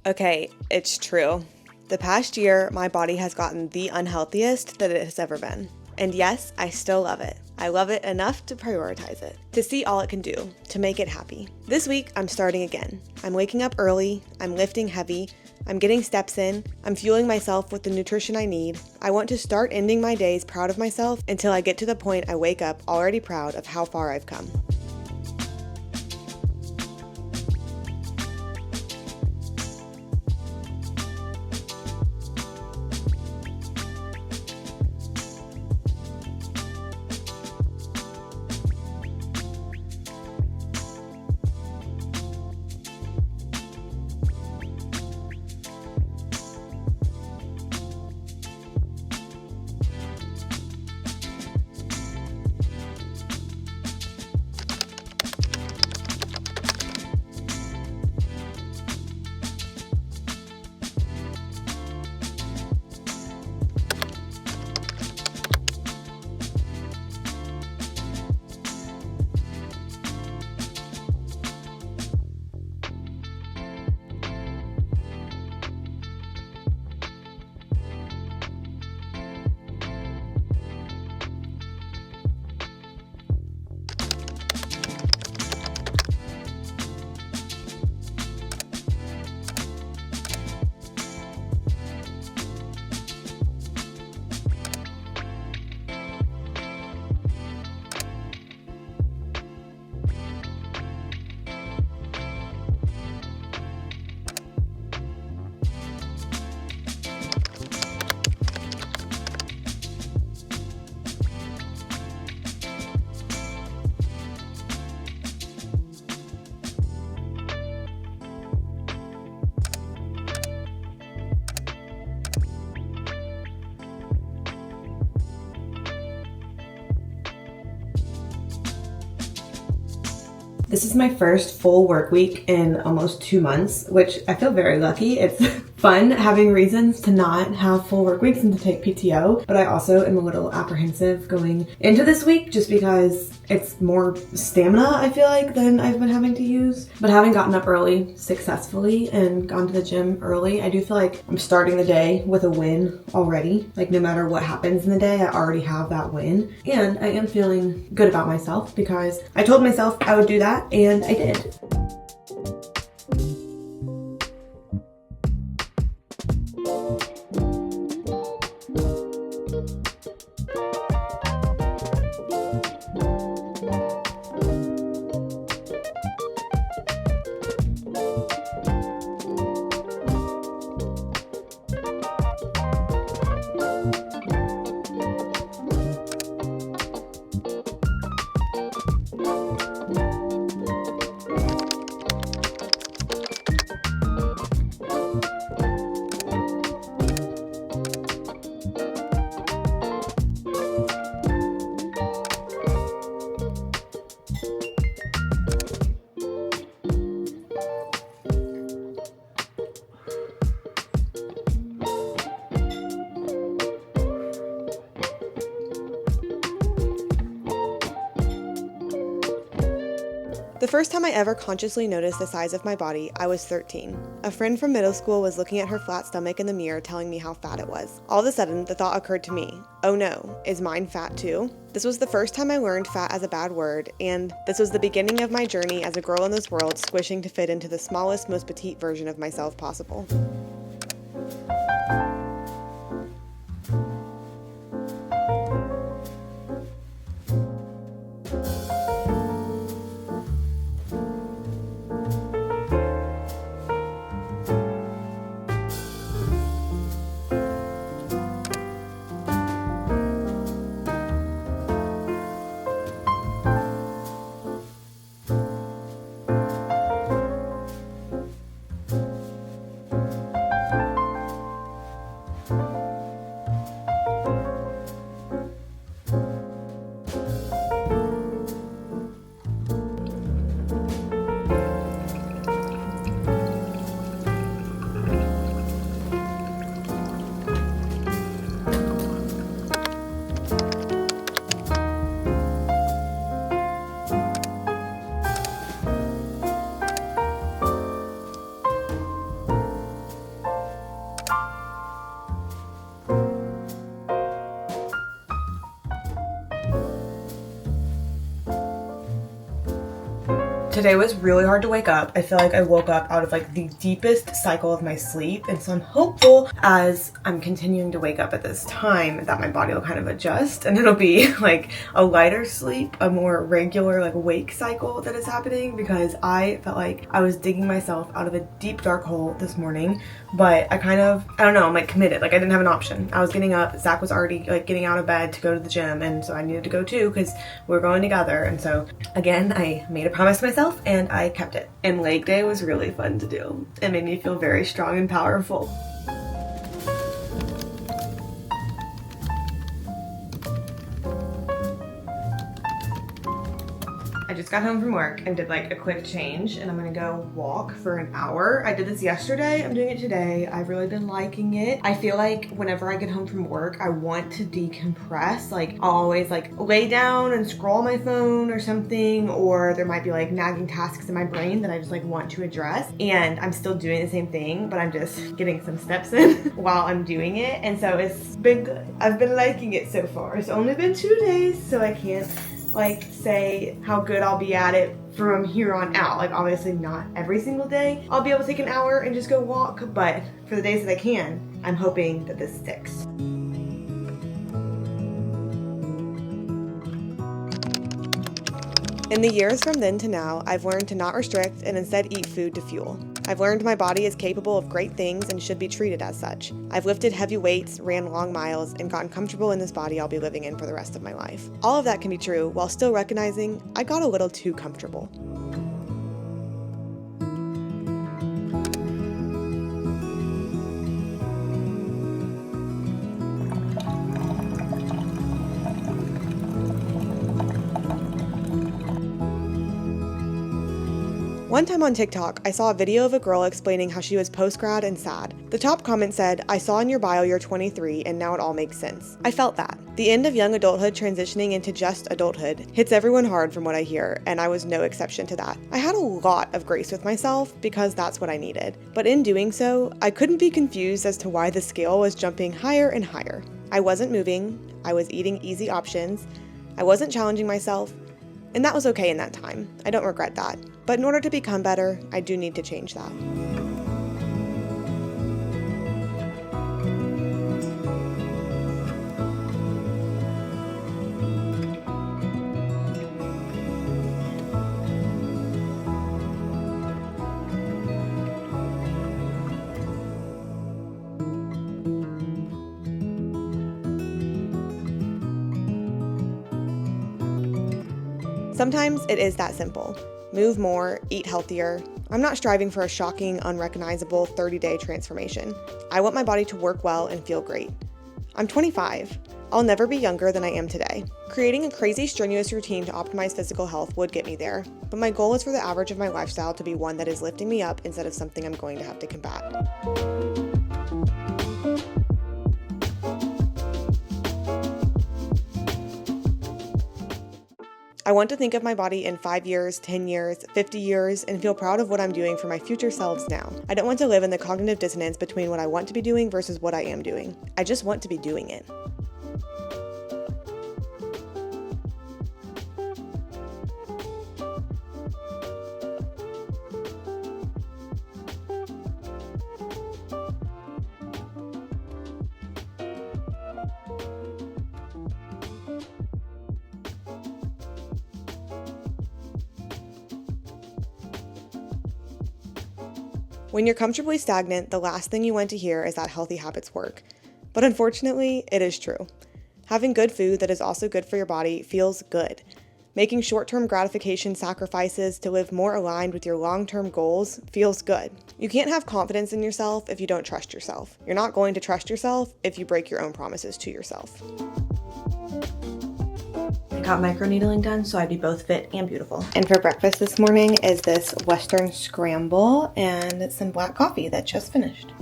Okay, it's true. The past year, my body has gotten the unhealthiest that it has ever been. And yes, I still love it. I love it enough to prioritize it, to see all it can do, to make it happy. This week, I'm starting again. I'm waking up early, I'm lifting heavy, I'm getting steps in, I'm fueling myself with the nutrition I need. I want to start ending my days proud of myself until I get to the point I wake up already proud of how far I've come. This is my first full work week in almost 2 months, which I feel very lucky. It's fun having reasons to not have full work weeks and to take PTO, but I also am a little apprehensive going into this week just because it's more stamina, I feel like, than I've been having to use. But having gotten up early successfully and gone to the gym early, I do feel like I'm starting the day with a win already. Like no matter what happens in the day, I already have that win. And I am feeling good about myself because I told myself I would do that and I did. The first time I ever consciously noticed the size of my body, I was 13. A friend from middle school was looking at her flat stomach in the mirror telling me how fat it was. All of a sudden, the thought occurred to me, oh no, is mine fat too? This was the first time I learned fat as a bad word, and this was the beginning of my journey as a girl in this world squishing to fit into the smallest, most petite version of myself possible. Today was really hard to wake up. I feel like I woke up out of like the deepest cycle of my sleep, and so I'm hopeful as I'm continuing to wake up at this time that my body will kind of adjust and it'll be like a lighter sleep, a more regular like wake cycle that is happening, because I felt like I was digging myself out of a deep dark hole this morning. But I don't know, I'm like committed. Like I didn't have an option. I was getting up, Zach was already like getting out of bed to go to the gym, and so I needed to go too because we're going together. And so again, I made a promise to myself and I kept it. And leg day was really fun to do. It made me feel very strong and powerful. I just got home from work and did like a quick change, and I'm gonna go walk for an hour. I did this yesterday, I'm doing it today. I've really been liking it. I feel like whenever I get home from work, I want to decompress. Like I'll always like lay down and scroll my phone or something, or there might be like nagging tasks in my brain that I just like want to address. And I'm still doing the same thing, but I'm just getting some steps in while I'm doing it. And so it's been good. I've been liking it so far. It's only been 2 days, so I can't like say how good I'll be at it from here on out. Like obviously not every single day I'll be able to take an hour and just go walk, but for the days that I can, I'm hoping that this sticks. In the years from then to now, I've learned to not restrict and instead eat food to fuel. I've learned my body is capable of great things and should be treated as such. I've lifted heavy weights, ran long miles, and gotten comfortable in this body I'll be living in for the rest of my life. All of that can be true while still recognizing I got a little too comfortable. One time on TikTok, I saw a video of a girl explaining how she was post-grad and sad. The top comment said, "I saw in your bio you're 23 and now it all makes sense." I felt that. The end of young adulthood transitioning into just adulthood hits everyone hard from what I hear, and I was no exception to that. I had a lot of grace with myself because that's what I needed. But in doing so, I couldn't be confused as to why the scale was jumping higher and higher. I wasn't moving, I was eating easy options, I wasn't challenging myself, and that was okay in that time. I don't regret that. But in order to become better, I do need to change that. Sometimes it is that simple. Move more, eat healthier. I'm not striving for a shocking, unrecognizable 30-day transformation. I want my body to work well and feel great. I'm 25. I'll never be younger than I am today. Creating a crazy, strenuous routine to optimize physical health would get me there, but my goal is for the average of my lifestyle to be one that is lifting me up instead of something I'm going to have to combat. I want to think of my body in 5 years, 10 years, 50 years, and feel proud of what I'm doing for my future selves now. I don't want to live in the cognitive dissonance between what I want to be doing versus what I am doing. I just want to be doing it. When you're comfortably stagnant, the last thing you want to hear is that healthy habits work. But unfortunately, it is true. Having good food that is also good for your body feels good. Making short-term gratification sacrifices to live more aligned with your long-term goals feels good. You can't have confidence in yourself if you don't trust yourself. You're not going to trust yourself if you break your own promises to yourself. I got microneedling done so I'd be both fit and beautiful. And for breakfast this morning is this Western scramble and some black coffee that just finished.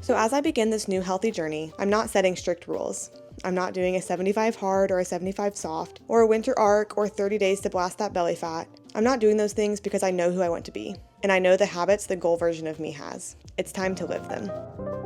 So as I begin this new healthy journey, I'm not setting strict rules. I'm not doing a 75 hard or a 75 soft, or a winter arc or 30 days to blast that belly fat. I'm not doing those things because I know who I want to be, and I know the habits the goal version of me has. It's time to live them.